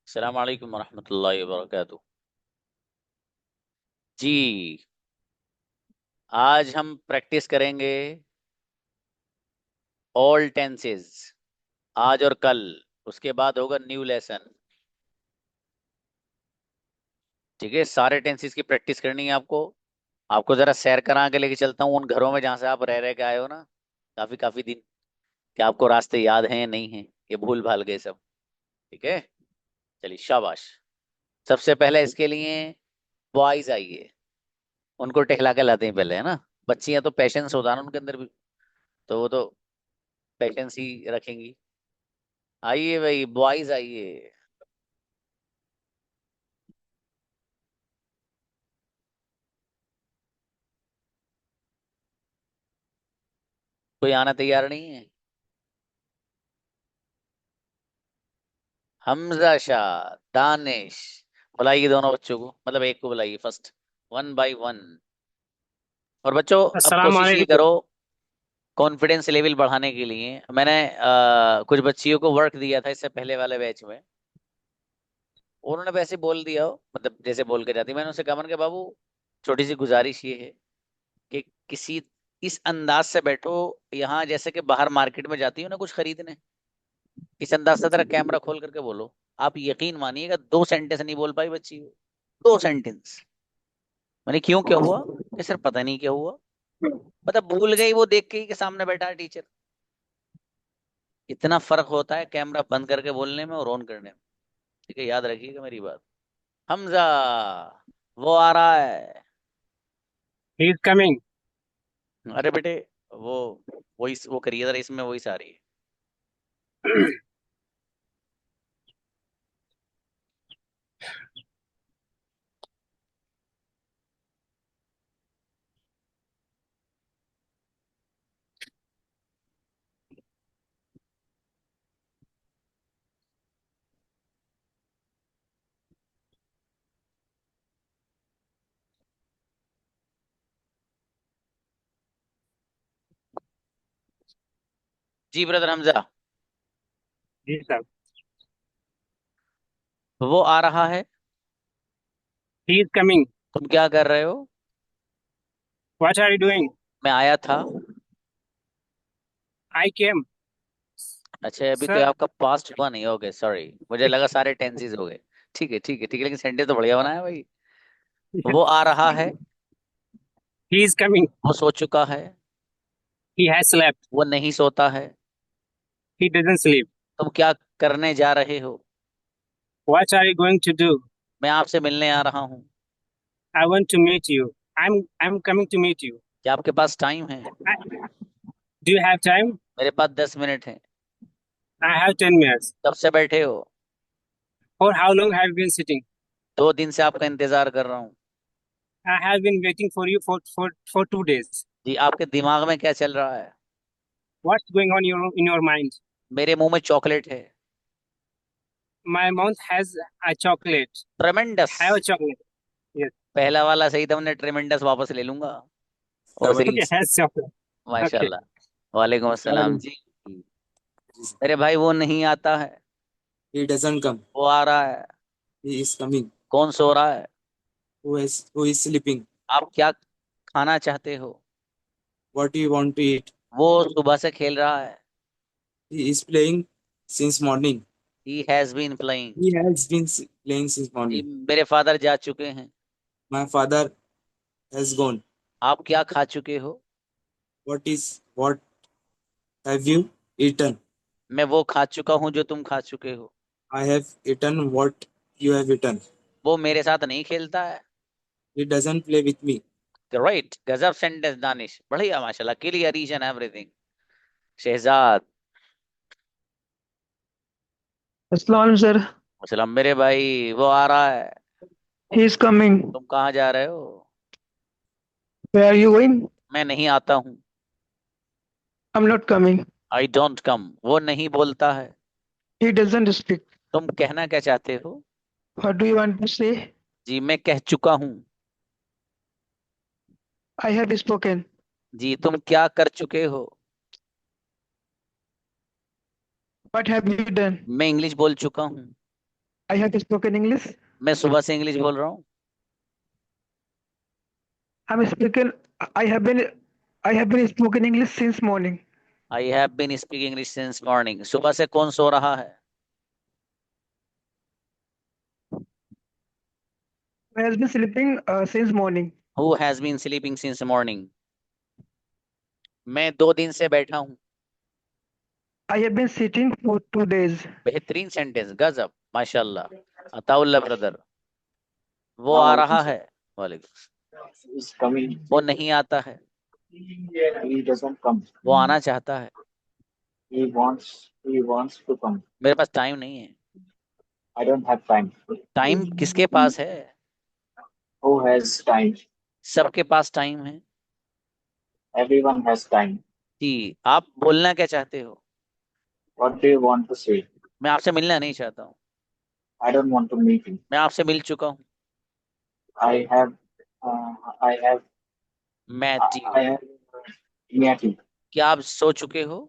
अस्सलाम वालेकुम वरहमतुल्लाहि वबरकातुह। जी, आज हम प्रैक्टिस करेंगे ऑल टेंसेस। आज और कल, उसके बाद होगा न्यू लेसन। ठीक है, सारे टेंसेस की प्रैक्टिस करनी है आपको। आपको जरा सैर करा के लेके चलता हूँ उन घरों में जहाँ से आप रह रह के आए हो ना, काफी काफी दिन। क्या आपको रास्ते याद हैं या नहीं है, ये भूल भाल गए सब? ठीक है, चलिए शाबाश। सबसे पहले इसके लिए बॉयज आइए, उनको टहला के लाते हैं पहले, है ना। बच्चियां तो पेशेंस होता है ना उनके अंदर भी, तो वो तो पेशेंस ही रखेंगी। आइए भाई, बॉयज आइए। कोई आना तैयार नहीं है? हमजा शाह, दानिश। बुलाइए दोनों बच्चों को, मतलब एक को बुलाइए फर्स्ट, वन बाय वन। और बच्चों, अब अस्सलाम कोशिश ये वालेकुम। करो, कॉन्फिडेंस लेवल बढ़ाने के लिए मैंने कुछ बच्चियों को वर्क दिया था इससे पहले वाले बैच में। उन्होंने वैसे बोल दिया हो, मतलब जैसे बोल के जाती, मैंने उनसे कहा, मैंने कहा बाबू, छोटी सी गुजारिश ये है कि किसी इस अंदाज से बैठो यहाँ, जैसे कि बाहर मार्केट में जाती हो ना कुछ खरीदने, इस अंदाज से, तेरा कैमरा खोल करके बोलो। आप यकीन मानिएगा, 2 सेंटेंस नहीं बोल पाई बच्ची वो। 2 सेंटेंस। मैंने क्यों, क्या हुआ? कि सर पता नहीं क्या हुआ, पता भूल गई वो देख के ही कि सामने बैठा है टीचर। इतना फर्क होता है कैमरा बंद करके बोलने में और ऑन करने में। ठीक है, याद रखिएगा मेरी बात। हमजा, वो आ रहा है। He is coming. अरे बेटे, वो वॉइस वो करिए जरा, इसमें वॉइस आ रही है। जी ब्रदर हमजा, जी सर। वो आ रहा है। He is coming. तुम क्या कर रहे हो? What are you doing? मैं आया था। आई केम। अच्छा, अभी तो सर। आपका पास्ट हुआ नहीं, हो गए, सॉरी। मुझे लगा सारे टेंसेस हो गए। ठीक है ठीक है ठीक है, लेकिन सेंटेंस तो बढ़िया बनाया भाई। वो आ रहा है। He is coming. वो सो चुका है। He has slept. वो नहीं सोता है। He doesn't sleep. तुम क्या करने जा रहे हो? What are you going to do? मैं आपसे मिलने आ रहा हूँ। I want to meet you. I am coming to meet you. क्या आपके पास टाइम है? Do you have time? मेरे पास 10 मिनट है। I have 10 minutes। कब से बैठे हो? For how long have you been sitting? 2 दिन से आपका इंतजार कर रहा हूँ। I have been waiting for you for 2 days। जी, आपके दिमाग में क्या चल रहा है? What's going on your in your mind? मेरे मुंह में चॉकलेट है। My mouth has a chocolate. Tremendous. Have a chocolate. Yes. पहला वाला सही था, हमने ट्रेमेंडस वापस ले लूंगा। और okay, series. Has chocolate. Okay. माशाल्लाह। वालेकुम अस्सलाम जी। अरे भाई, वो नहीं आता है। He doesn't come. वो आ रहा है। He is coming. कौन सो रहा है? Who is sleeping? आप क्या खाना चाहते हो? What do you want to eat? वो सुबह से खेल रहा है। He is playing since morning. He has been playing. He has been playing since जी, morning. मेरे फादर जा चुके हैं। My father has gone. आप क्या खा चुके हो? What have you eaten? मैं वो खा चुका हूँ जो तुम खा चुके हो। I have eaten what you have eaten. वो मेरे साथ नहीं खेलता है। He doesn't play with me. Right, गजब सेंटेंस दानिश, बढ़िया माशाल्लाह, clear each and everything. Shahzad. अस्सलाम सर। सलाम मेरे भाई, वो आ रहा है। He is coming. तुम कहाँ जा रहे हो? Where are you going? मैं नहीं आता हूँ। I am not coming. I don't come, वो नहीं बोलता है। He doesn't speak. तुम कहना क्या चाहते हो? What do you want to say? जी, मैं कह चुका हूँ। I have spoken. जी, तुम क्या कर चुके हो? What have you done? मैं इंग्लिश बोल चुका हूँ। I have spoken English. मैं सुबह से इंग्लिश बोल रहा हूँ। I'm speaking. I have been. I have been spoken English since morning. I have been speaking English since morning. सुबह से कौन सो रहा है? I has been sleeping since morning. Who has been sleeping since morning. मैं 2 दिन से बैठा हूँ। I have been sitting for 2 days. बेहतरीन सेंटेंस, गजब, माशाल्लाह। अताउल्ला ब्रदर। वो आ रहा है। वालेकुम। Is coming. वो नहीं आता है। He doesn't come. वो आना चाहता है। He wants to come. मेरे पास टाइम नहीं है। I don't have time. Time किसके पास है? Who has time? सबके पास टाइम है। Everyone has time. जी, आप बोलना क्या चाहते हो? What do you want to say? मैं आपसे मिलना नहीं चाहता हूँ। I don't want to meet you. मैं आपसे मिल चुका हूँ। I have, I have, मैं I have met you. क्या आप सो चुके हो?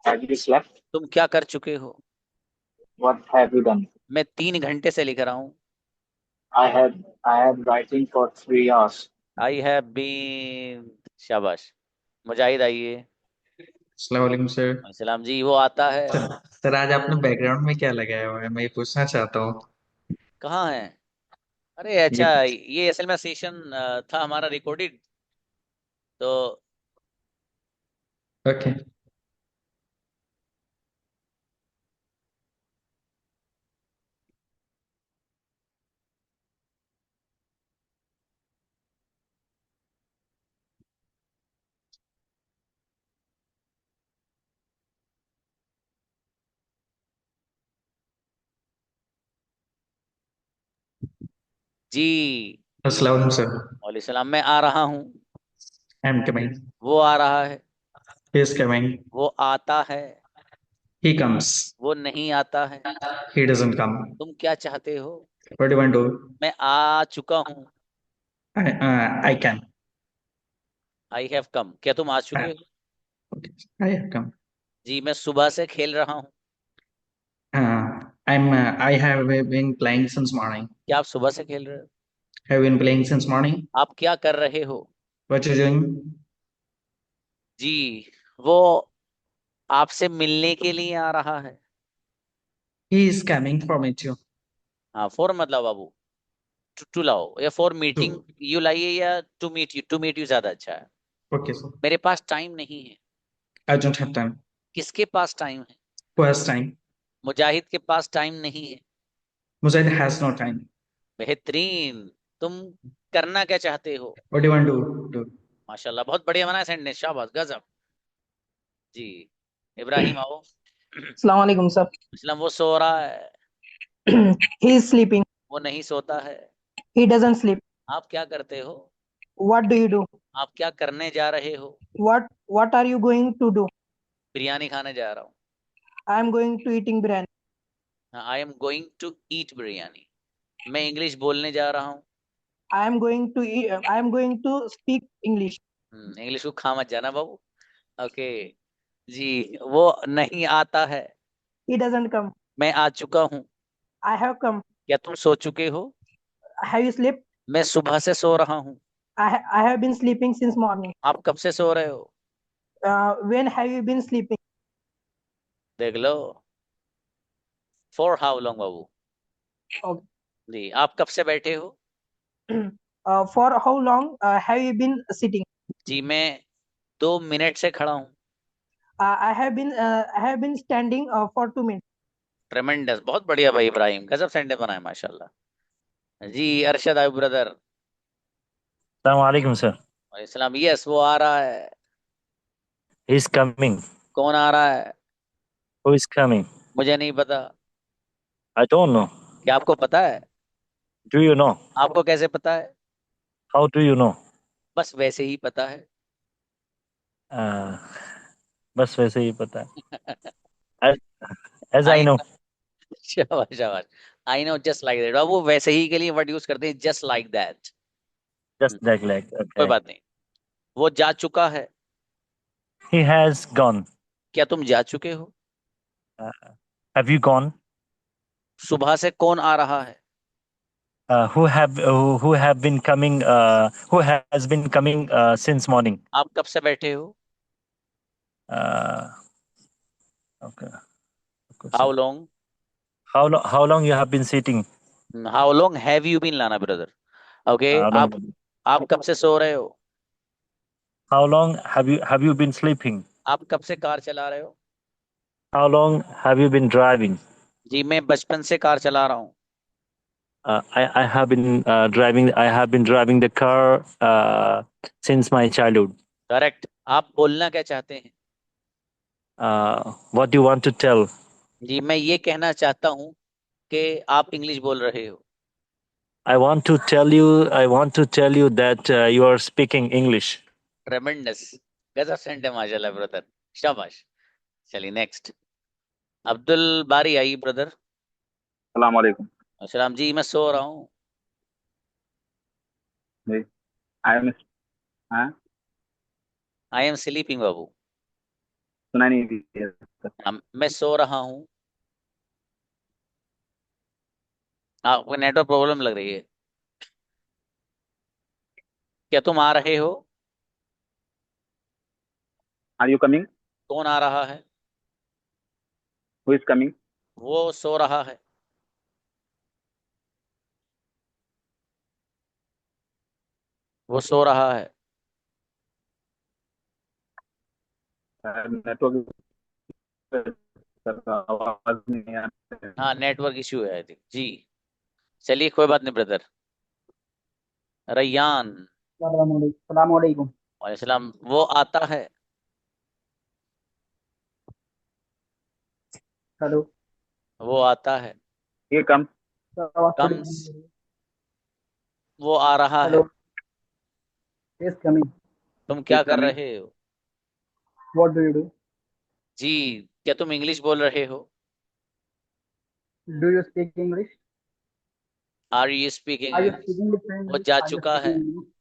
Have you slept? तुम क्या कर चुके हो? What have you done? मैं 3 घंटे से लिख रहा हूँ। I have writing for 3 hours. I have been. शाबाश। मुजाहिद आइए। अस्सलाम वालेकुम सर। सलाम जी। वो आता है। सर आज आपने बैकग्राउंड में क्या लगाया हुआ है, मैं ये पूछना चाहता हूँ। कहाँ है? अरे ये अच्छा, ये असल में सेशन था हमारा रिकॉर्डेड, तो ओके। जी। अस्सलाम वालेकुम सर। वालेकुम सलाम। मैं आ रहा हूँ। I am coming. वो आ रहा है। He is coming. वो आता है। He comes. वो नहीं आता है। He doesn't come. तुम क्या चाहते हो? What do you want to? मैं आ चुका हूँ। I can. I have come. क्या तुम आ चुके हो? आई हैव कम। जी, मैं सुबह से खेल रहा हूँ। I have been playing since morning. क्या आप सुबह से खेल रहे हो? Have been playing since morning. आप क्या कर रहे हो? What you doing? जी, वो आपसे मिलने के लिए आ रहा है। He is coming for meet you. हाँ, फॉर मतलब बाबू, टू लाओ, या फॉर मीटिंग यू लाइए, या to meet you. To meet you ज्यादा अच्छा है। Okay sir. मेरे पास टाइम नहीं है। I don't have time. किसके पास टाइम है? Who has time? मुजाहिद के पास टाइम नहीं है। Mujahid has no time. बेहतरीन। तुम करना क्या चाहते हो? What do you want to do? माशाल्लाह, बहुत बढ़िया बना सेंटेंस, शाबाश, गजब। जी, इब्राहिम आओ। Assalamu alaikum, sir. इस्लाम। वो सो रहा है। He is sleeping. वो नहीं सोता है। He doesn't sleep. आप क्या करते हो? What do you do? आप क्या करने जा रहे हो? What are you going to do? Biryani खाने जा रहा हूँ। I am going to eating biryani. I am going to eat biryani. मैं इंग्लिश बोलने जा रहा हूँ। I am going to eat, I am going to speak English. English को खा मत जाना बाबू। ओके जी। वो नहीं आता है। He doesn't come. मैं आ चुका हूँ। I have come. क्या तुम सो चुके हो? Have you slept? मैं सुबह से सो रहा हूँ। I have been sleeping since morning. आप कब से सो रहे हो? When have you been sleeping? देख लो। फॉर हाउ लॉन्ग बाबू? Okay. जी, आप कब से बैठे हो? For how long have you been sitting? जी, मैं 2 मिनट से खड़ा हूँ। I have been standing for 2 minutes. ट्रेमेंडस, बहुत बढ़िया भाई इब्राहिम, गजब सेंटेंस बनाए माशाल्लाह। जी, Arshad I brother. Assalamualaikum, sir. Islam. Yes, वो आ रहा है। He's coming. कौन आ रहा है? Who is coming? मुझे नहीं पता। I don't know. क्या आपको पता है? Do you know? आपको कैसे पता है? How do you know? बस वैसे ही पता है। Uh, बस वैसे ही पता है। As, as I I know. शाबाश शाबाश। I know just like that. वो वैसे ही के लिए वर्ड यूज करते हैं, just like that. Just like कोई okay. बात नहीं। वो जा चुका है। He has gone. क्या तुम जा चुके हो? Uh, have you gone? सुबह से कौन आ रहा है? who have been coming who has been coming since morning. आप कब से बैठे हो? Uh, okay. How long? How long you have been sitting? How long have you been लाना ब्रदर। ओके। How long आप कब से सो रहे हो? how long have you been sleeping? आप कब से कार चला रहे हो? How long have you been driving? जी मैं बचपन से कार चला रहा हूँ। I have been driving the car since my childhood. Correct. आप बोलना क्या चाहते हैं? What do you want to tell? जी मैं ये कहना चाहता हूँ कि आप इंग्लिश बोल रहे हो। I want to tell you that you are speaking English. ट्रेमेंडस। गजब सेंट है माशाल्लाह ब्रदर। शाबाश। चलिए नेक्स्ट। अब्दुल बारी आई ब्रदर। सलाम वालेकुम सलाम जी। मैं सो रहा हूँ। जी। आई एम हाँ, आई एम स्लीपिंग बाबू। सुना नहीं दिया। मैं सो रहा हूँ। आपको नेटवर्क प्रॉब्लम लग रही है। क्या तुम आ रहे हो? Are you coming? कौन आ रहा है? Who is coming? वो सो रहा है। वो सो रहा है। नेटवर्क आवाज नहीं आ रही। हाँ नेटवर्क इशू है आई थिंक जी। चलिए कोई बात नहीं ब्रदर। रैयान। सलाम वालेकुम। वालेकुम। वो आता है। हेलो। वो आता है। ये कम कम्स। वो आ रहा है। हेलो। Yes coming. तुम इज क्या कर कमिंग। रहे हो? What do you do? जी क्या तुम इंग्लिश बोल रहे हो? Do you speak English? Are you speaking are you English? Speaking वो इंग्लिश? जा आर यू चुका स्पीकिंग है। इंग्लिश?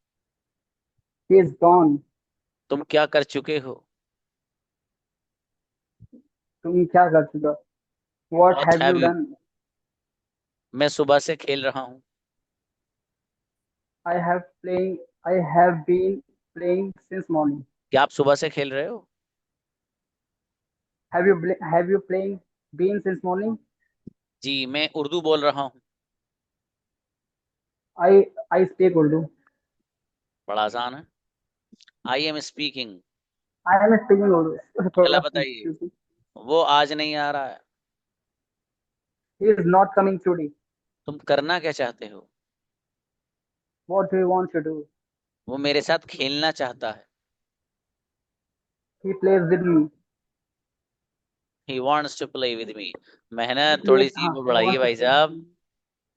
He is gone. तुम क्या कर चुके हो? तुम क्या कर चुका? What what have have you you? Done? मैं सुबह से खेल रहा हूँ। I have playing I have been playing since morning. क्या आप सुबह से खेल रहे हो? Have you playing been since morning? जी मैं उर्दू बोल रहा हूँ। I I speak Urdu. बड़ा आसान है। I am speaking. I am speaking Urdu. अगला थोड़ा बताइए। confusing. वो आज नहीं आ रहा है। He is not coming today. तुम करना क्या चाहते हो? What do you want to do? वो मेरे साथ खेलना चाहता है। He plays with me. He wants to play with me। He मेहनत plays, थोड़ी सी वो he बढ़ाइए wants to भाई play with साहब। me.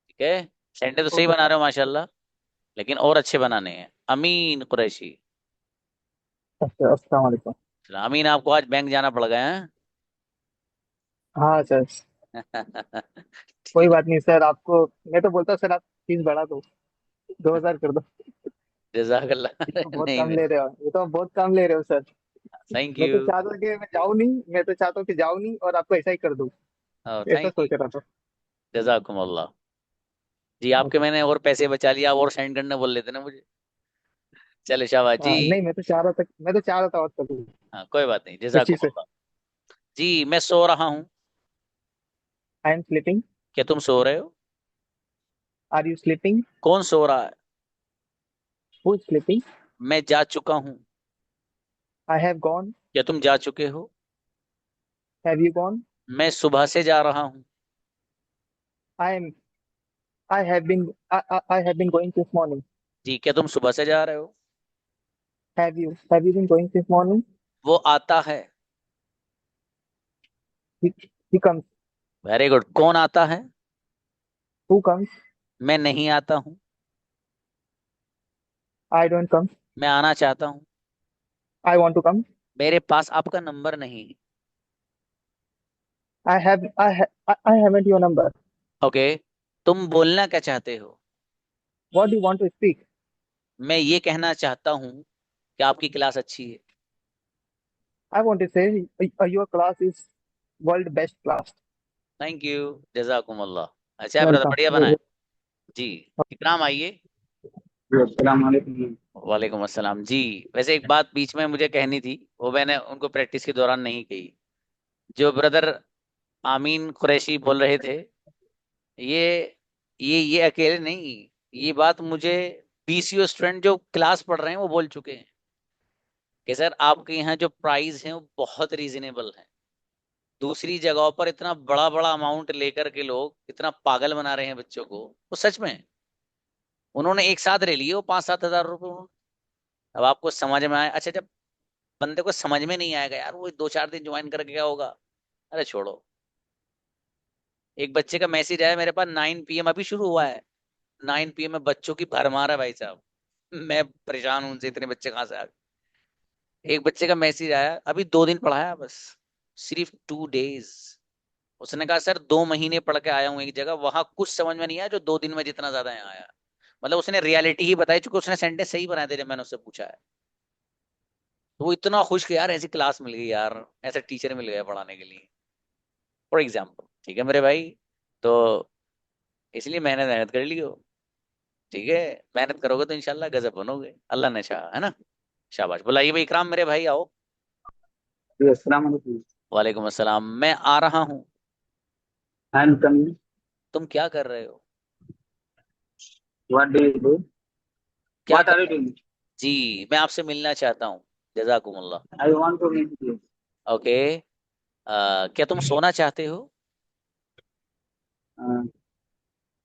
ठीक है। सेंटेंस तो सही Okay, बना sir. रहे हो माशाल्लाह। लेकिन और अच्छे बनाने हैं। अमीन कुरैशी। अस्सलाम वालेकुम। अमीन आपको आज बैंक जाना पड़ गया है? हाँ सर। कोई ठीक है। बात नहीं सर, आपको मैं तो बोलता सर आप फीस बढ़ा दो, 2,000 कर दो। जजाकल्लाह। ये तो बहुत नहीं कम नहीं। ले रहे हो, ये तो बहुत कम ले रहे हो सर। थैंक मैं तो यू। चाहता हूँ कि मैं जाऊँ नहीं, मैं तो चाहता हूँ कि जाऊँ नहीं और आपको ऐसा ही कर दूँ। ऐसा थैंक यू। सोच रहा था। जजाकुमुल्लाह। जी आपके ओके। मैंने और पैसे बचा लिया। आप और सेंड करने बोल लेते ना मुझे। चलो शाबाश जी। हाँ नहीं, मैं तो चाह रहा था और कर दूँ। हाँ कोई बात नहीं। खुशी से। जजाकुमुल्लाह। जी मैं सो रहा हूँ। I am sleeping. क्या तुम सो रहे हो? Are you sleeping? कौन सो रहा है? Who is sleeping? मैं जा चुका हूँ। I have gone. क्या तुम जा चुके हो? Have you gone? मैं सुबह से जा रहा हूँ। I am I have been going this morning. जी क्या तुम सुबह से जा रहे हो? Have you been going this morning? वो आता है। He comes. Very good. कौन आता है? Who comes? मैं नहीं आता हूँ। I don't come. मैं आना चाहता हूँ। I want to come. मेरे पास आपका नंबर नहीं। I haven't your number. Okay. तुम बोलना क्या चाहते हो? What do you want to speak? मैं ये कहना चाहता हूँ कि आपकी क्लास अच्छी है। I want to say your class is world best class. Thank you, जजाकुमुल्लाह। अच्छा है ब्रदर, वेलकम। बढ़िया बना है। जी, इकराम आइए। अस्सलाम वालेकुम। वालेकुम अस्सलाम जी। वैसे एक बात बीच में मुझे कहनी थी, वो मैंने उनको प्रैक्टिस के दौरान नहीं कही। जो ब्रदर आमीन कुरैशी बोल रहे थे, ये ये अकेले नहीं, ये बात मुझे बीसीओ स्टूडेंट जो क्लास पढ़ रहे हैं वो बोल चुके हैं कि सर आपके यहाँ जो प्राइस है वो बहुत रीजनेबल है। दूसरी जगहों पर इतना बड़ा बड़ा अमाउंट लेकर के लोग इतना पागल बना रहे हैं बच्चों को, वो सच में उन्होंने एक साथ ले लिए वो 5-7 हज़ार रुपये। अब आपको समझ में आए, अच्छा जब बंदे को समझ में नहीं आएगा यार, वो 2-4 दिन ज्वाइन करके क्या होगा। अरे छोड़ो। एक बच्चे का मैसेज आया मेरे पास, 9 PM अभी शुरू हुआ है, 9 PM में बच्चों की भरमार है भाई साहब। मैं परेशान हूं उनसे, इतने बच्चे कहाँ से आ गए। एक बच्चे का मैसेज आया, अभी 2 दिन पढ़ाया बस, सिर्फ 2 डेज। उसने कहा सर 2 महीने पढ़ के आया हूँ एक जगह, वहां कुछ समझ में नहीं आया जो 2 दिन में जितना ज्यादा यहाँ आया। मतलब उसने रियलिटी ही बताई, चूंकि उसने सेंटेंस सही बनाए थे जब मैंने उससे पूछा है। तो वो इतना खुश कि यार ऐसी क्लास मिल गई यार, ऐसा टीचर मिल गया पढ़ाने के लिए, फॉर एग्जाम्पल। ठीक है मेरे भाई, तो इसलिए मेहनत मेहनत कर लियो। ठीक है, मेहनत करोगे तो इंशाल्लाह गजब बनोगे, अल्लाह ने चाहा, है ना। शाबाश, बुलाइए भाई इकराम, मेरे भाई आओ। जी, अस्सलाम वालेकुम। वालेकुम अस्सलाम, मैं आ रहा हूँ। I am coming. तुम क्या कर रहे हो? What do you do? क्या व्हाट कर आर यू रहे हो? डूइंग? जी, मैं आपसे मिलना चाहता हूँ। जजाकुमुल्लाह। I want to meet you. Okay. क्या तुम सोना चाहते हो?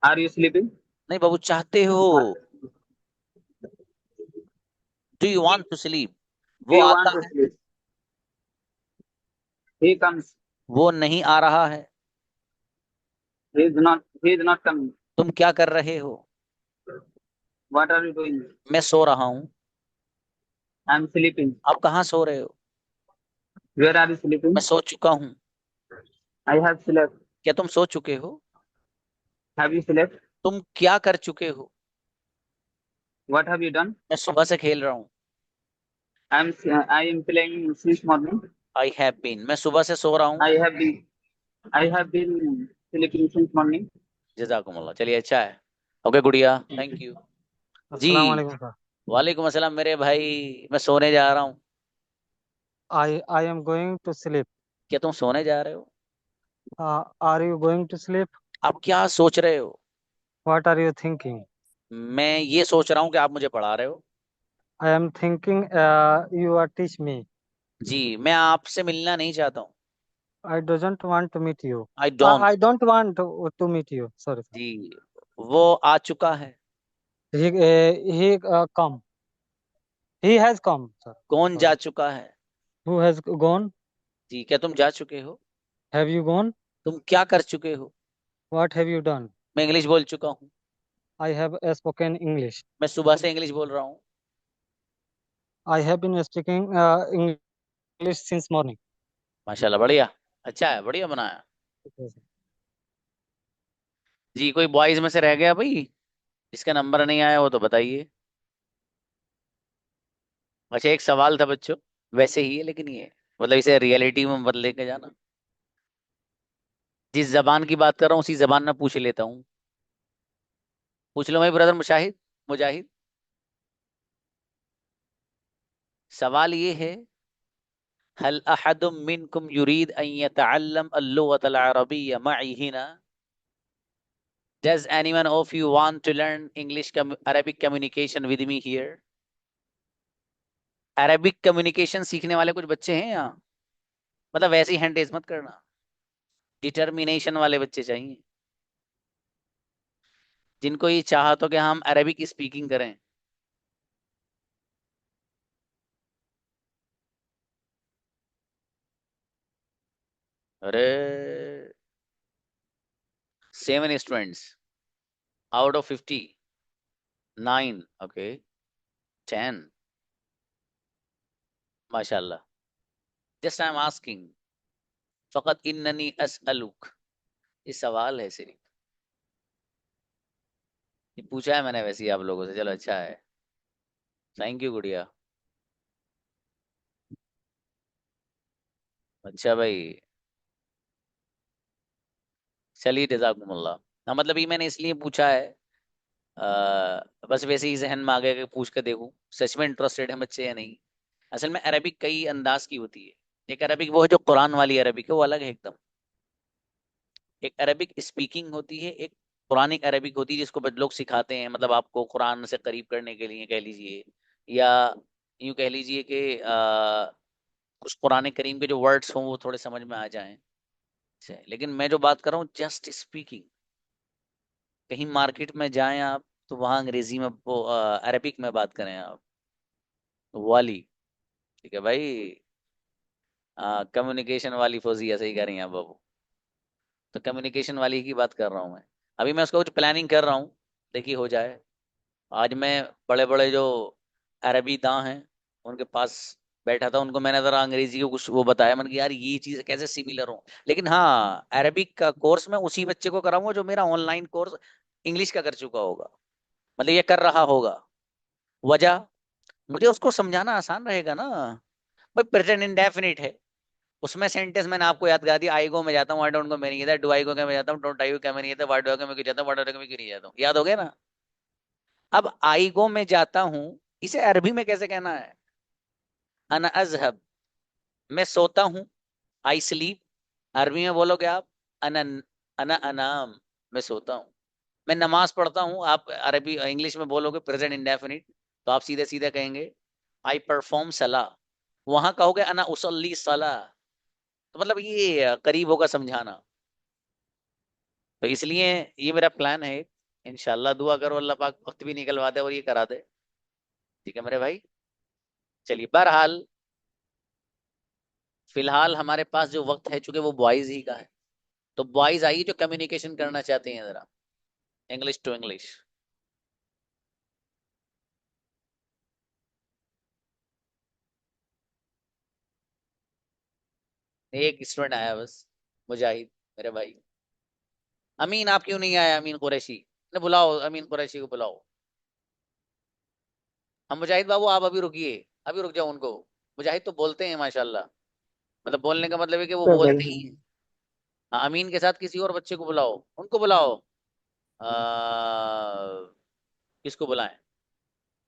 Are you sleeping? नहीं बाबू, चाहते हो। Do you want to sleep? Do वो यू वांट आता टू है, स्लीप? He comes. वो नहीं आ रहा है। He is not coming. तुम क्या कर रहे हो? What are you doing? मैं सो रहा हूँ। I am sleeping. आप कहाँ सो रहे हो? Where are you sleeping? मैं सो चुका हूँ। I have slept. क्या तुम सो चुके हो? Have you slept? तुम क्या कर चुके हो? What have you done? मैं सुबह से खेल रहा हूँ। I am playing since morning. I have been, मैं सुबह से सो रहा हूँ। I have been I have been sleeping since morning. जजाकुमुल्लाह, चलिए अच्छा है। ओके गुड़िया, थैंक यू। जी। अस्सलाम वालेकुम सर। वालेकुम अस्सलाम मेरे भाई, मैं सोने जा रहा हूँ। I am going to sleep. क्या तुम सोने जा रहे हो? Are you going to sleep? आप क्या सोच रहे हो? What are you thinking? मैं ये सोच रहा हूँ कि आप मुझे पढ़ा रहे हो। I am thinking you are teach me. जी, मैं आपसे मिलना नहीं चाहता हूँ। I doesn't want to meet you. I don't. I don't want to meet you. Sorry, sir. जी, वो आ चुका है। He come. He has come, sir. कौन जा Sorry. चुका है? Who has gone? जी, क्या तुम जा चुके हो? Have you gone? तुम क्या कर चुके हो? What have you done? मैं इंग्लिश बोल चुका हूँ। I have spoken English. मैं सुबह से इंग्लिश बोल रहा हूँ। I have been speaking English since morning. माशाल्लाह, बढ़िया। अच्छा है, बढ़िया बनाया। Okay, sir. जी, कोई बॉयज में से रह गया भाई, जिसका नंबर नहीं आया वो तो बताइए। अच्छा, एक सवाल था बच्चों, वैसे ही है लेकिन ये, मतलब इसे रियलिटी में मत लेके जाना। जिस जबान की बात कर रहा हूँ उसी जबान में पूछ लेता हूँ। पूछ लो भाई ब्रदर मुशाहिद, मुजाहिद। सवाल ये है, हल अहदुम मिनकुम युरीद अन यतअल्लम अल-लुगत अल-अरबिय्या मई Hina? Does anyone of you want to learn Arabic communication with me here? Arabic communication सीखने वाले कुछ बच्चे हैं यहाँ? मतलब वैसे ही हैंड रेज मत करना, डिटर्मिनेशन वाले बच्चे चाहिए, जिनको ये चाहत हो कि हम अरेबिक स्पीकिंग करें। अरे, 7 स्टूडेंट्स आउट ऑफ 59। ओके, 10। माशाल्लाह। जस्ट आई एम आस्किंग, फकत इन्ननी असअलुक, ये सवाल है सिर्फ, ये पूछा है मैंने वैसे ही आप लोगों से। चलो अच्छा है, थैंक यू गुड़िया। अच्छा भाई, चलिए जज़ाकुमुल्लाह। हाँ मतलब ये मैंने इसलिए पूछा है, बस वैसे ही जहन में आ गया कि पूछ कर देखूं सच में इंटरेस्टेड है बच्चे या नहीं। असल में अरबिक कई अंदाज की होती है। एक अरबिक वो है जो कुरान वाली अरबिक है, वो अलग है एकदम। एक अरबिक स्पीकिंग होती है, एक पुरानिक अरबिक होती है जिसको लोग सिखाते हैं, मतलब आपको कुरान से करीब करने के लिए कह लीजिए, या यूं कह लीजिए कि कुछ कुरान करीम के जो वर्ड्स हों वो थोड़े समझ में आ जाएं। लेकिन मैं जो बात कर रहा हूँ जस्ट स्पीकिंग, कहीं मार्केट में जाएं आप तो वहाँ अंग्रेजी में वो अरबिक में बात करें आप, वाली। ठीक है भाई, कम्युनिकेशन वाली फौजिया सही कह रही हैं आप बाबू। तो कम्युनिकेशन वाली की बात कर रहा हूँ मैं। अभी मैं उसका कुछ प्लानिंग कर रहा हूँ, देखिए हो जाए। आज मैं बड़े बड़े जो अरबी दां हैं उनके पास बैठा था, उनको मैंने जरा अंग्रेजी को कुछ वो बताया, मैंने कहा यार ये चीज कैसे सिमिलर हो। लेकिन हाँ, अरबिक का कोर्स मैं उसी बच्चे को कराऊंगा जो मेरा ऑनलाइन कोर्स इंग्लिश का कर चुका होगा, मतलब ये कर रहा होगा। वजह, मुझे उसको समझाना आसान रहेगा ना भाई। प्रेजेंट इंडेफिनिट है, उसमें सेंटेंस मैंने आपको याद करा दिया। आई गो में जाता हूँ, आई डोंट गो मैं नहीं जाता, डू आई गो क्या मैं जाता हूँ, डोंट आई गो क्या मैं नहीं जाता, वाट डू आई गो मैं क्यों जाता हूँ, वाट डू आई गो मैं क्यों नहीं जाता हूँ। याद हो गया ना। अब आई गो में जाता हूँ, इसे अरबी में कैसे कहना है? अना अजहब, मैं सोता हूँ, आई स्लीप। अरबी में बोलोगे आप अना, अना अनाम, मैं सोता हूँ। मैं नमाज पढ़ता हूँ, आप अरबी इंग्लिश में बोलोगे प्रेजेंट इंडेफिनिट, तो आप सीधे सीधे कहेंगे आई परफॉर्म सला। वहां कहोगे अना उसल्ली सला। तो मतलब ये करीब होगा समझाना। तो इसलिए ये मेरा प्लान है, इंशाल्लाह दुआ करो अल्लाह पाक वक्त भी निकलवा दे और ये करा दे। ठीक है मेरे भाई। चलिए बहरहाल, फिलहाल हमारे पास जो वक्त है चूंकि वो बॉयज ही का है, तो बॉयज आइए जो कम्युनिकेशन करना चाहते हैं जरा, इंग्लिश टू इंग्लिश। एक स्टूडेंट आया बस, मुजाहिद मेरे भाई। अमीन आप क्यों नहीं आया? अमीन कुरैशी ने बुलाओ, अमीन कुरैशी को बुलाओ। हम मुजाहिद बाबू आप अभी रुकिए, अभी रुक जाओ उनको। मुजाहिद तो बोलते हैं माशाल्लाह, मतलब बोलने का मतलब है कि वो तो बोलते भाई ही हैं। हाँ, अमीन के साथ किसी और बच्चे को बुलाओ, उनको बुलाओ। आ, किसको बुलाएं?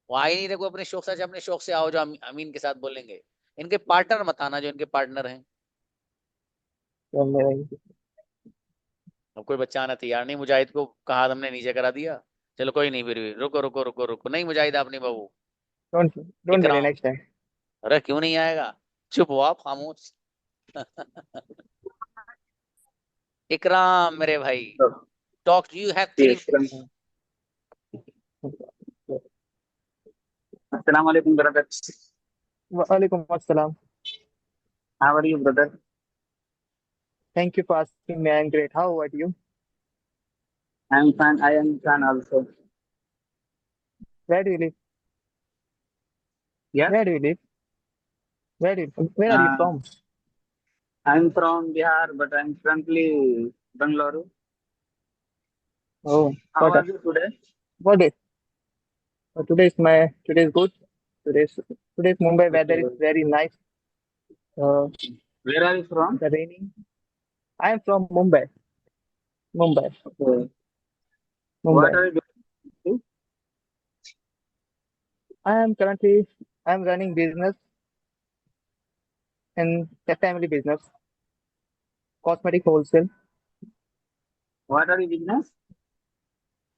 वो आ ही नहीं रहे कोई अपने शौक से। अच्छा, अपने शौक से आओ जो अमीन के साथ बोलेंगे। इनके पार्टनर मत आना जो इनके पार्टनर हैं। भाई अब कोई बच्चा आना तैयार नहीं, मुजाहिद को कहा हमने नीचे करा दिया। चलो कोई नहीं, फिर भी रुको रुको रुको रुको, नहीं मुजाहिद आप नहीं बाबू। Don't worry Ikram, next time. अरे क्यों नहीं आएगा? चुप हो आप, खामोश। इकराम मेरे भाई, talk, you have three. Yes. Assalamu alaikum, brother. वालेकुम अस्सलाम। How are you, brother? Thank you for asking me. I'm great. How about you? I am fine. I am fine also. Where do you live? Yeah. Where do you live? Where are you Uh, from? I am from Bihar, but I am currently Bangalore. Oh, How are you today? what is today is good. Today's today's Mumbai weather is Okay. very nice. Uh, Where are you from? the raining. I am from Mumbai. Mumbai. Okay. What Mumbai. are you doing? I am running business and a family business, cosmetic wholesale, What are you business?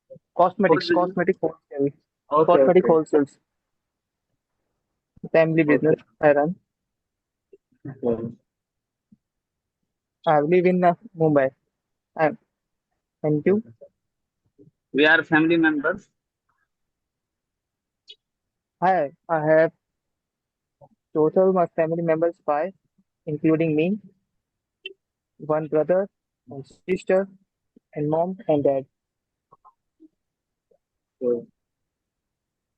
Food cosmetics, business. cosmetic wholesale, Okay, cosmetic okay. wholesales, family business Okay. I run. Okay. I live in Mumbai. And thank you. We are family members. I have total my family members five, including me, one brother, one sister, and mom and dad. Okay.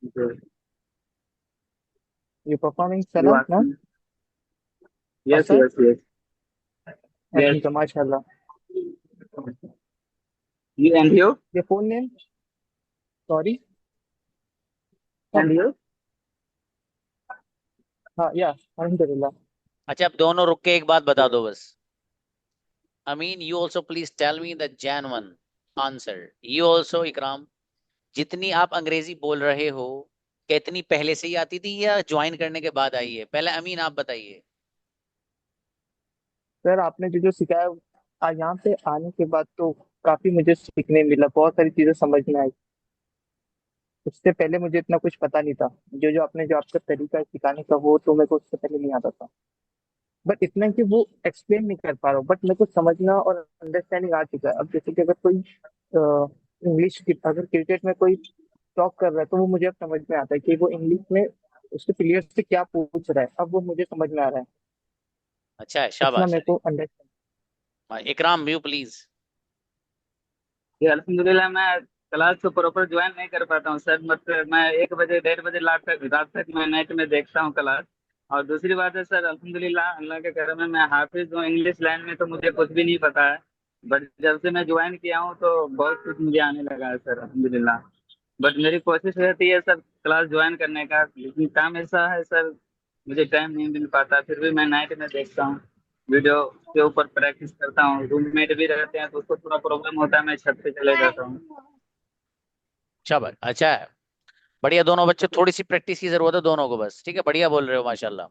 Okay. You performing You salah ask now? me. Yes, Asar? yes, yes. Yes. Alhamdulillah, mashallah. You and you? Your full name? Sorry. And you? Yeah, Alhamdulillah. अच्छा, अब दोनों रुक के एक बात बता दो बस। Amin, you also please tell me the genuine answer. You also, Ikram, जितनी आप अंग्रेजी बोल रहे हो, कितनी पहले से ही आती थी या ज्वाइन करने के बाद आई है? पहले अमीन आप बताइए। सर आपने जो जो सिखाया यहाँ पे आने के बाद तो काफी मुझे सीखने मिला, बहुत सारी चीजें समझ में आई। उससे पहले मुझे इतना कुछ पता नहीं था। जो जो आपने जो आपका तरीका है सिखाने का, वो तो मेरे को उससे पहले नहीं आता था। बट इतना है कि वो एक्सप्लेन नहीं कर पा रहा हूँ, बट मेरे को समझना और अंडरस्टैंडिंग आ चुका है। अब जैसे कि अगर कोई इंग्लिश की, अगर क्रिकेट में कोई टॉक कर रहा है तो वो मुझे अब समझ में आता है कि वो इंग्लिश में उसके प्लेयर से क्या पूछ रहा है। अब वो मुझे समझ में आ रहा है। अच्छा है, इतना शाबाश। मेरे को अंडरस्टैंड। Ikram, you please. ये अल्हम्दुलिल्लाह मैं क्लास को प्रॉपर ज्वाइन नहीं कर पाता हूँ सर। मतलब मैं 1 बजे 1:30 बजे रात तक मैं नेट में देखता हूँ क्लास। और दूसरी बात है सर, अल्हम्दुलिल्लाह अल्लाह के करम में मैं हाफिज हूँ। इंग्लिश लाइन में तो मुझे कुछ भी नहीं पता है, बट जब से मैं ज्वाइन किया हूँ तो बहुत कुछ मुझे आने लगा है सर, अल्हम्दुलिल्लाह। बट मेरी कोशिश रहती है सर क्लास ज्वाइन करने का, लेकिन काम ऐसा है सर, मुझे टाइम नहीं मिल पाता। फिर भी मैं नाइट में देखता हूँ, वीडियो के ऊपर प्रैक्टिस करता हूँ। रूममेट भी रहते हैं तो उसको थोड़ा प्रॉब्लम होता है, मैं छत पे चले जाता हूँ। शाबाश, अच्छा है, बढ़िया। दोनों बच्चे, थोड़ी सी प्रैक्टिस की जरूरत है दोनों को बस, ठीक है? बढ़िया बोल रहे हो, माशाल्लाह।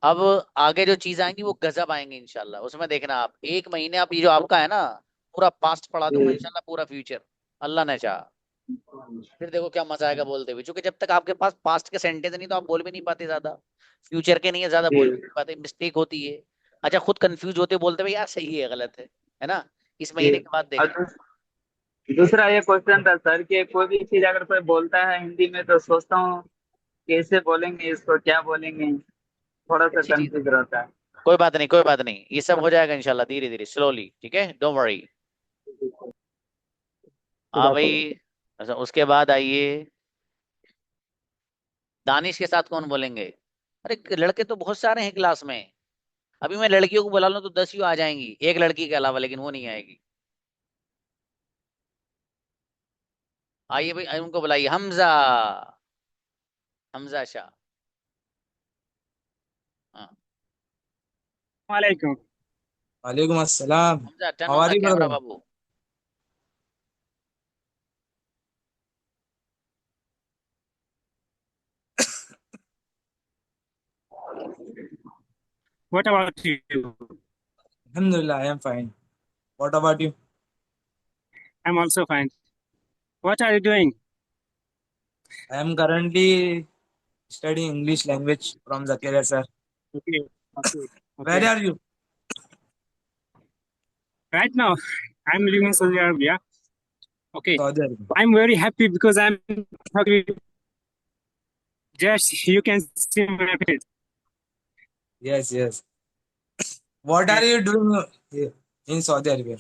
अब आगे जो चीज आएंगी वो गजब आएंगी इंशाल्लाह, उसमें देखना आप। 1 महीने आप, ये जो आपका है ना, पूरा पास्ट पढ़ा दूंगा जी। इंशाल्लाह, पूरा फ्यूचर, अल्लाह ने चाहा। फिर देखो क्या मजा आएगा बोलते हुए, क्योंकि जब तक आपके पास पास्ट के सेंटेंस नहीं तो आप बोल भी नहीं पाते ज्यादा। फ्यूचर के नहीं है, ज्यादा जी। बोल भी नहीं पाते, मिस्टेक होती है। अच्छा, खुद कंफ्यूज होते बोलते भाई यार सही है गलत है ना? इस जी। महीने के बाद और देखना। दूसरा ये क्वेश्चन था सर कि कोई भी चीज अगर कोई बोलता है हिंदी में तो सोचता हूँ कैसे बोलेंगे इसको, क्या बोलेंगे, थोड़ा सा अच्छी चीज है, कंफ्यूज रहता है। कोई बात नहीं, कोई बात नहीं, ये सब हो जाएगा इंशाल्लाह, धीरे धीरे, स्लोली, ठीक है? Don't worry. हाँ खुदा भाई। करो। अच्छा, उसके बाद आइए, दानिश के साथ कौन बोलेंगे? अरे लड़के तो बहुत सारे हैं क्लास में, अभी मैं लड़कियों को बुला लूं तो 10 ही आ जाएंगी, एक लड़की के अलावा, लेकिन वो नहीं आएगी। आइए भाई, उनको बुलाइए। हमजा, हमजा शाह। हाँ, Walaikum. Walaikum assalam. Hamza, turn How on are the you, camera brother? Babu. What about you? Alhamdulillah, I am fine. What about you? I'm also fine. What are you doing? I am currently studying English language from Zakaria sir. Okay. Okay. Where Okay. are you? Right now, I'm living in Saudi Arabia. Okay. Saudi Arabia. I'm very happy because I'm talking. Just you can see my face. Yes, yes. What are Okay. you doing here in Saudi Arabia?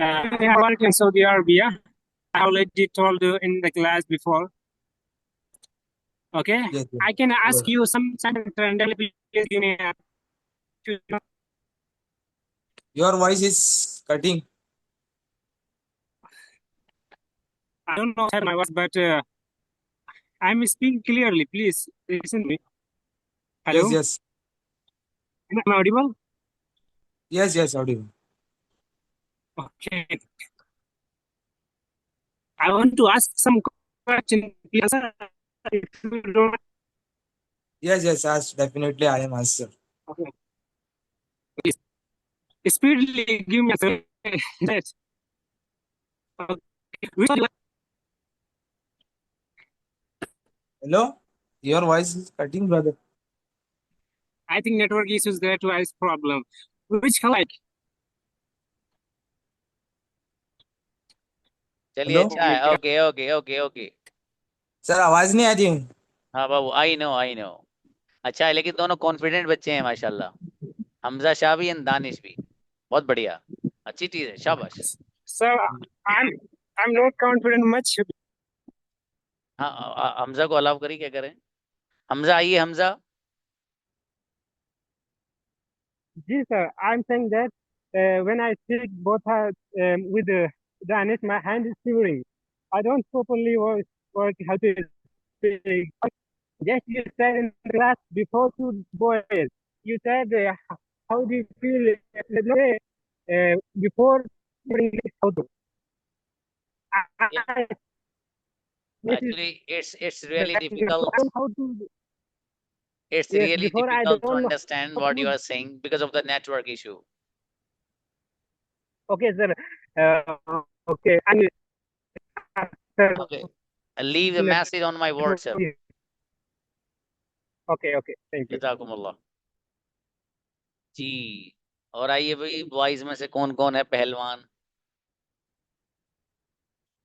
I work in Saudi Arabia. I already told you in the class before. Okay. Yes, yes. I can ask Yes. you some randomly. Please give me Your voice is cutting. I don't know my voice, but I'm speaking clearly. Please listen to me. Yes, Hello. yes. Am I audible? Yes, yes, audible. Okay. I want to ask some question. Please answer if you don't. Yes, yes, yes. Definitely, I am answer. Okay. Please speedily give me answer. Yes. Okay. Which one Hello? Your voice is cutting, brother. I think network issues there too is problem. Which color like? चलिए, Hello? अच्छा है, okay okay okay okay. Sir आवाज नहीं आ रही है। हाँ बाबू, I know I know. अच्छा है, लेकिन दोनों कॉन्फिडेंट बच्चे हैं माशाल्लाह, हमजा शाह भी एंड दानिश भी। बहुत बढ़िया, अच्छी चीज है, शाबाश। So I'm I'm not confident much. हाँ, हमजा को अलाउ करिए, क्या करें? हमजा आइए, Hamza. Yes, sir. I'm saying that when I speak both with Danish, my hand is shivering. I don't properly work how to speak. Yes, you said in class before two boys. You said how do you feel? Let's say before English, how to? Yeah, I, this is actually, it's the really language. So difficult. I don't know how to. It's Yes, really before I difficult to don't know understand how what you to. are saying because of the network issue. Okay, sir. Okay, and sir. Okay, I'll leave a message on my WhatsApp. Okay, okay. Thank you. जज़ाकुमुल्लाह जी। और आइए भाई, boys में से कौन कौन है पहलवान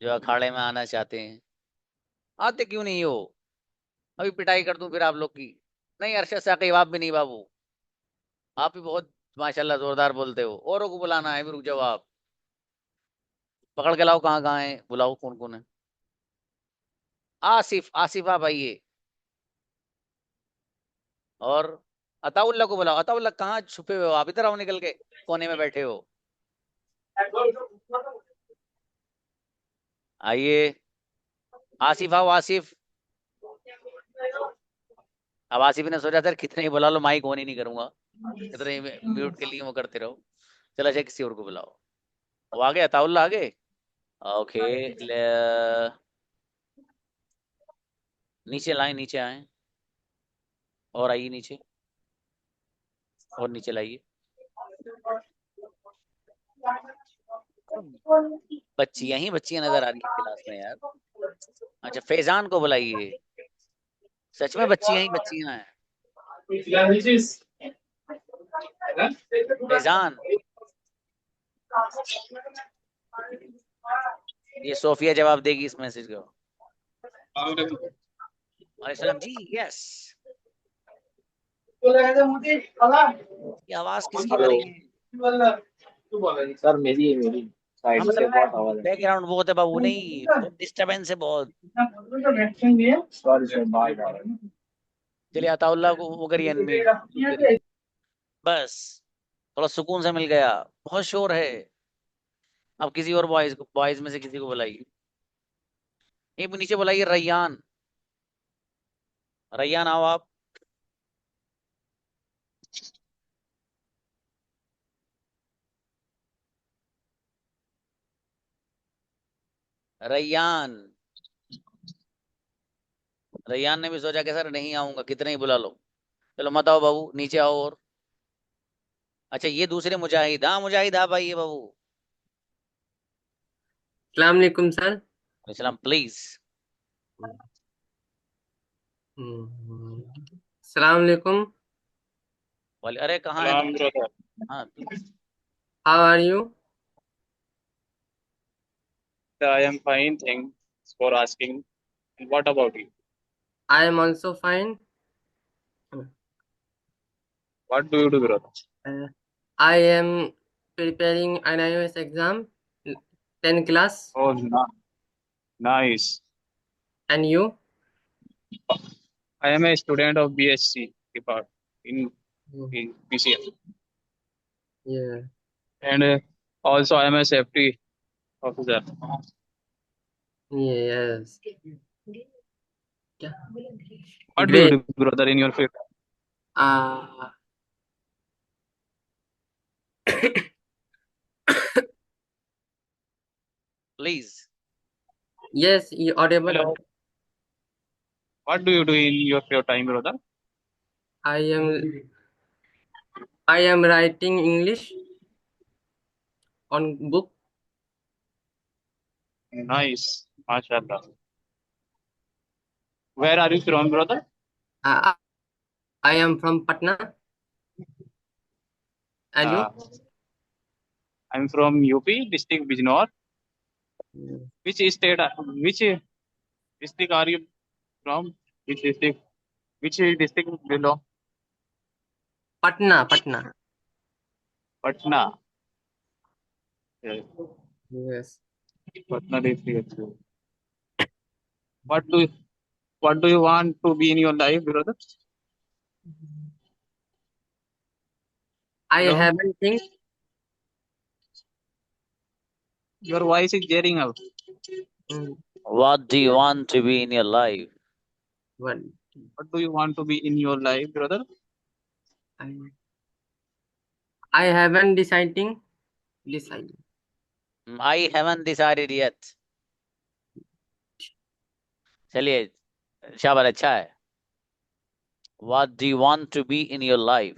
जो अखाड़े में आना चाहते हैं? आते क्यों नहीं हो? अभी पिटाई कर दूं फिर आप लोग की। नहीं अरशद साकिब, आप भी नहीं बाबू, आप भी बहुत माशाल्लाह जोरदार बोलते हो। औरों को बुलाना है, भी रुक जाओ आप। पकड़ के लाओ, कहाँ कहाँ है, बुलाओ कौन कौन है। आसिफ, आसिफ आप आइए। और अताउल्ला को बुलाओ। अताउल्ला कहाँ छुपे हुए हो आप? इधर आओ, निकल के कोने में बैठे हो। आइए आसिफ, आओ आसिफ। अब आसिफ ने सोचा सर कितने ही बुला लो, माइक ऑन ही नहीं करूंगा, इतने म्यूट के लिए वो करते रहो। चलो अच्छा, किसी और को बुलाओ। वो आ गया, अताउल्ला आ गए। ओके, नीचे लाए, नीचे आए। और आइए नीचे, और नीचे लाइए। बच्चियां ही बच्चियां नजर आ रही है क्लास में यार। अच्छा, फैजान को बुलाइए। सच में बच्चियां ही बच्चियां हैं। फैजान, ये सोफिया जवाब देगी इस मैसेज को। वालेकुम जी, यस। ये आवाज किसकी आ रही है? सर मेरी साइड से बहुत आवाज है। बैकग्राउंड बहुत है बाबू, नहीं बहुत डिस्टरबेंस है बहुत। Sorry sir, bye bye. चलिए अताउल्ला को वो करिए अनम्यूट। बस थोड़ा सुकून से मिल गया। बहुत शोर है। अब किसी और बॉयज में से किसी को बुलाइए। एक नीचे बुलाइए, रैयान। रैयान आओ आप। रैयान, रैयान ने भी सोचा कि सर नहीं आऊंगा, कितने ही बुला लो। चलो मत आओ बाबू, नीचे आओ। और अच्छा, ये दूसरे मुजाहिद, हाँ मुजाहिद आप आइए बाबू। अस्सलाम वालेकुम सर। सलाम, प्लीज। अस्सलाम वालेकुम। वाले, अरे कहाँ है? हाँ please। How are you? I am fine. Thanks for asking. And what about you? I am also fine. What do you do, brother? I am preparing an IOS exam, 10 class. Oh, nice. And you? I am a student of BSc department in PCM. Yeah. And also I am a safety officer. Yes. What do you Great. do, brother, in your field? Please. Yes, you audible. Hello. What do you do in your free time, brother? I am writing English on book. Nice. MashaAllah. Where are you from, brother? I am from Patna. And you? I'm from UP, district Bijnor. Which state, which district are you from? Which district belong? Patna. Patna. Yes. Yes. Patna district. What do you want to be in your life, brother? I Hello? haven't think. Your voice is tearing out. What do you want to be in your life? What do you want to be in your life, brother? I haven't decided. I haven't decided yet. चलिए, शाबाश, अच्छा है. What do you want to be in your life?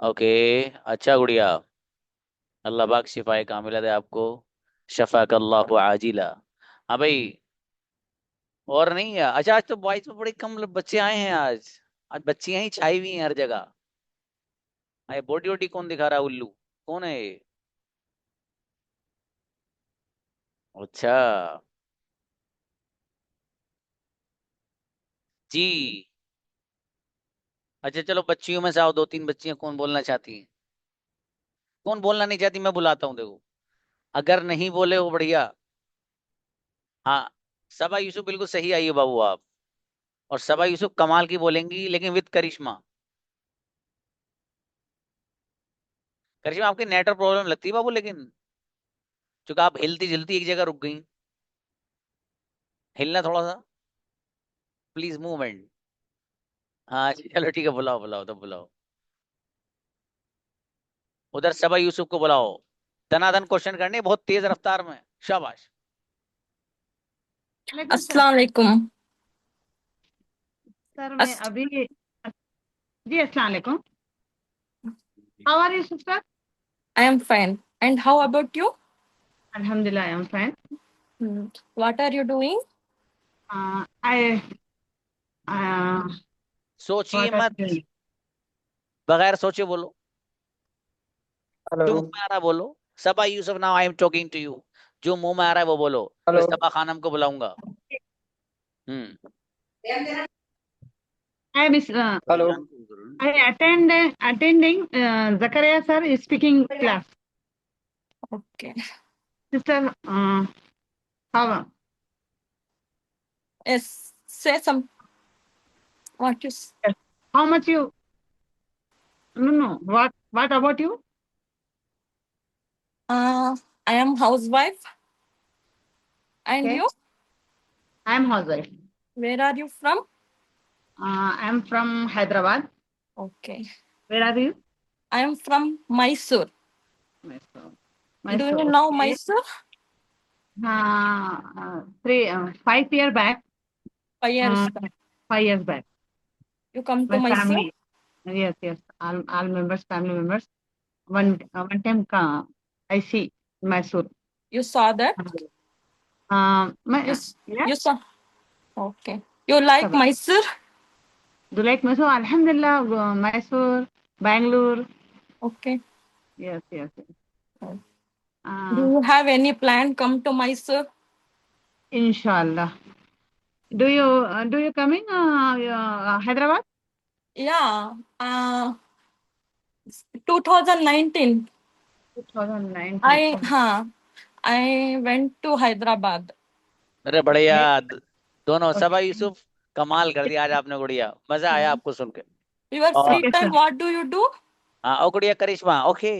Okay, अच्छा गुड़िया. अल्लाह पाक शिफाए कामिला दे आपको. शफाकल्लाहु आजिला. हाँ भाई, और नहीं है. अच्छा, आज तो बॉयज में बड़े कम बच्चे आए हैं आज. आज बच्चियां ही छाई हुई हैं हर जगह. अरे बॉडी वोडी कौन दिखा रहा है? उल्लू कौन है ये? अच्छा जी. अच्छा चलो, बच्चियों में से आओ, दो तीन बच्चियां कौन बोलना चाहती हैं? कौन बोलना नहीं चाहती? मैं बुलाता हूँ, देखो. अगर नहीं बोले हो बढ़िया. हाँ, सबा यूसुफ बिल्कुल सही आई है बाबू आप. और सबा यूसुफ कमाल की बोलेंगी, लेकिन विद करिश्मा. करिश्मा, आपकी नेटवर्क प्रॉब्लम लगती है बाबू, लेकिन चूंकि आप हिलती जिलती एक जगह रुक गई. हिलना थोड़ा सा, प्लीज, मूवमेंट. हाँ चलो ठीक है, बुलाओ बुलाओ, तब बुलाओ. उधर सबा यूसुफ को बुलाओ. दनादन क्वेश्चन करने, बहुत तेज रफ्तार में. शाबाश. अस्सलाम वालेकुम सर मैं अस- अभी जी अस्सलाम वालेकुम. How are you sister? I am fine. And how about you? अल्हम्दुलिल्लाह, I am fine. What are you doing? I सोचिए व्हाट आर मत, यू डूइंग? बगैर सोचे बोलो. जो हेलो. मुंह में आ रहा है बोलो. Saba Yusuf, now I am talking to you. जो मुंह में आ रहा है वो बोलो. फिर हेलो. सबा खानम को बुलाऊंगा. Hmm. I miss hello. I attending Zakaria sir is speaking class. Okay. Sister, how Yes. Say some. What you? how much you? No. What about you? I am housewife. And Okay. you? I am housewife. Where are you from? I am from Hyderabad. Okay. Where are you? I am from Mysore. Mysore. Do you know Okay. Mysore? 5 year back. 5 years. 5 years back. You come to My Mysore? family. Yes. All members, family members. One time I see Mysore. You saw that? You saw. Okay. You like Sabah. Mysore? Do you like Mysore? Alhamdulillah, Mysore, Bangalore. Okay. Yes. Do you have any plan come to Mysore? Inshallah. Do you coming Hyderabad? Yeah. 2019. 2019. I went to Hyderabad. अरे बढ़िया. दोनों सबा यूसुफ कमाल कर दिया आज आपने गुड़िया. मजा आया आपको सुन के. Your और free time, what do you do? हाँ, ओ गुड़िया करिश्मा. ओके,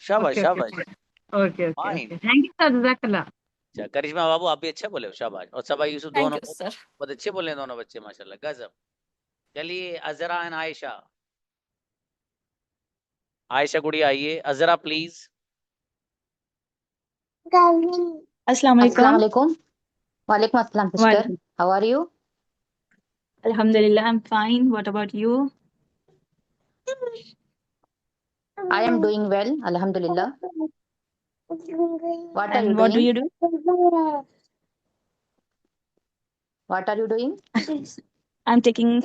शाबाश शाबाश. Okay. Fine. Thank you, sir. Jazakallah. अच्छा करिश्मा बाबू, आप भी अच्छे बोले हो, शाबाश. और सबा यूसुफ Thank दोनों you, sir. बहुत अच्छे बोले हैं दोनों बच्चे, माशाल्लाह, गजब. चलिए, अजरा एंड आयशा. आयशा गुड़िया आइए. अजरा प्लीज. अस्सलाम वालेकुम. वालेकुम अस्सलाम sister. How are you? Alhamdulillah, I'm fine. What about you? I am doing well, alhamdulillah. What are you And what do doing? you do? What are you doing? I'm taking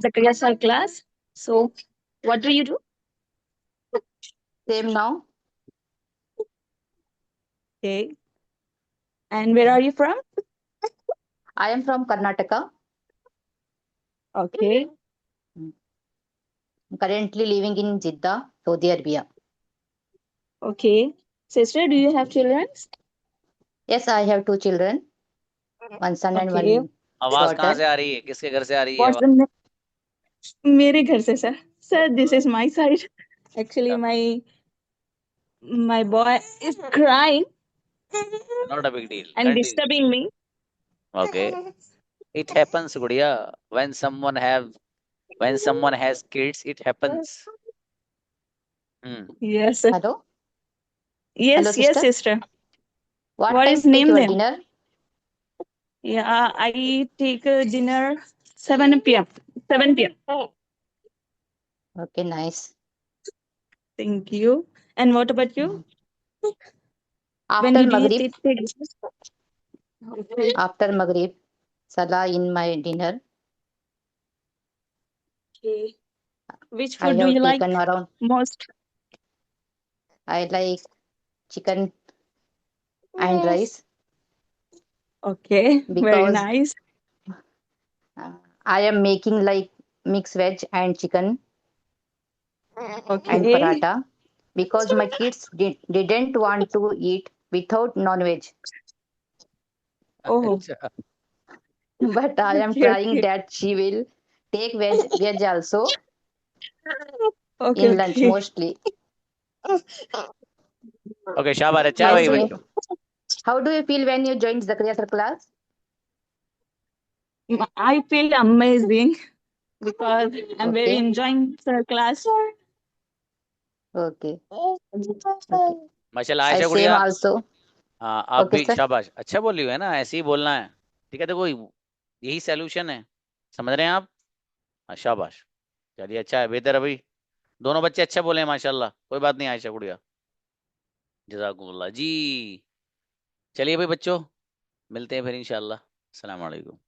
Zakaria sir class. So, what do you do? Same now. Okay. And where are you from? I am from Karnataka. Okay. Currently living in Jeddah, Saudi Arabia. Okay. Sister, do you have children? Yes, I have 2 children. One son and Okay. one आवाज कहाँ से daughter. आ रही है? किसके घर से आ रही है What's आवाज? the name? मेरे घर से sir. Sir, this is my side. Actually, my boy is crying Not a big deal. and Continue. disturbing me. Okay. It happens, गुड़िया. When someone have When someone has kids, it happens. Yes. Hello. Yes, Hello, yes, sister. sister. What What time is take name your then? dinner? Yeah, I take dinner 7 p.m. 7 p.m. Okay, nice. Thank you. And what about you? When After did you Maghrib, take? Okay. after Maghrib, Salah in my dinner. Okay. Which I food do you have like taken around. most? I like chicken and rice Okay, very because nice. I am making like mixed veg and chicken and Okay. paratha because my kids didn't want to eat without non-veg. Oh, अच्छा, But I am okay, trying okay. that she will take veg also Okay, in lunch okay. mostly. okay, शाबाश, अच्छा है I भाई say, बच्चों. how do you feel when you joined Zakaria sir class? I feel amazing because I'm very Okay, enjoying the class. okay, okay. माशाल्लाह I Ayesha same गुड़िया, also. हाँ आप Okay, भी sir. शाबाश, अच्छा बोल रही हो, है ना, ऐसे ही बोलना है. ठीक है, देखो यही सोल्यूशन है, समझ रहे हैं आप. हाँ, शाबाश. चलिए, अच्छा है, बेहतर है भाई. दोनों बच्चे अच्छा बोले हैं माशाल्लाह, कोई बात नहीं आयशा गुड़िया. जज़ाकुमुल्लाह जी. चलिए भाई बच्चों, मिलते हैं फिर इंशाल्लाह. अस्सलाम वालेकुम.